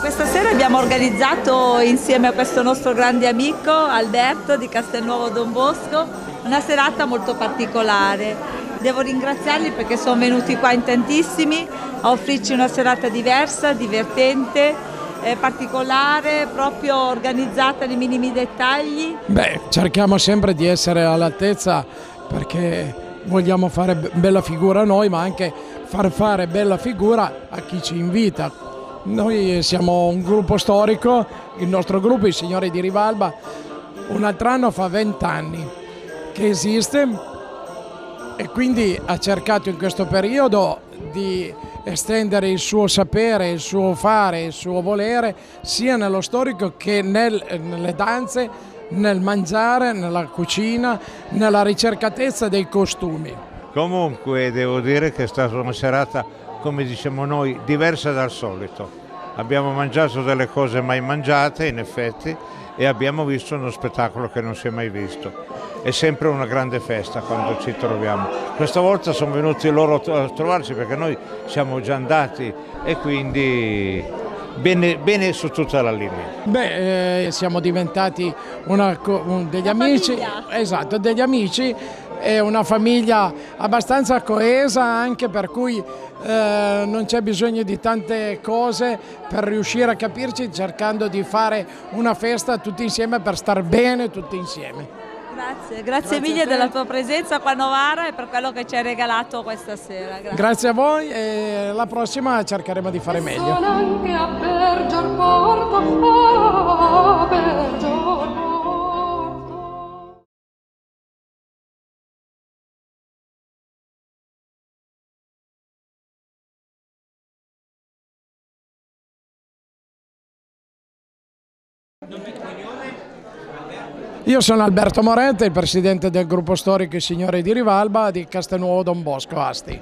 Questa sera abbiamo organizzato insieme a questo nostro grande amico Alberto di Castelnuovo Don Bosco una serata molto particolare. Devo ringraziarli perché sono venuti qua in tantissimi a offrirci una serata diversa, divertente, particolare, proprio organizzata nei minimi dettagli. Beh, cerchiamo sempre di essere all'altezza perché vogliamo fare bella figura noi, ma anche far fare bella figura a chi ci invita. Noi siamo un gruppo storico, il nostro gruppo, i Signori di Rivalba, un altro anno fa 20 anni che esiste e quindi ha cercato in questo periodo di estendere il suo sapere, il suo fare, il suo volere sia nello storico che nelle danze, nel mangiare, nella cucina, nella ricercatezza dei costumi. Comunque devo dire che è stata una serata, come diciamo noi, diversa dal solito. Abbiamo mangiato delle cose mai mangiate in effetti e abbiamo visto uno spettacolo che non si è mai visto. È sempre una grande festa quando ci troviamo. Questa volta sono venuti loro a trovarci perché noi siamo già andati e quindi bene su tutta la linea. Beh, siamo diventati degli amici, esatto, degli amici e una famiglia abbastanza coesa, anche per cui non c'è bisogno di tante cose per riuscire a capirci, cercando di fare una festa tutti insieme per star bene tutti insieme. Grazie mille della tua presenza qua a Novara e per quello che ci hai regalato questa sera. Grazie a voi e la prossima cercheremo di fare meglio. Anche a Berger Porto, a Berger Porto. Io sono Alberto Morente, il presidente del gruppo storico I Signori di Rivalba di Castelnuovo Don Bosco, Asti.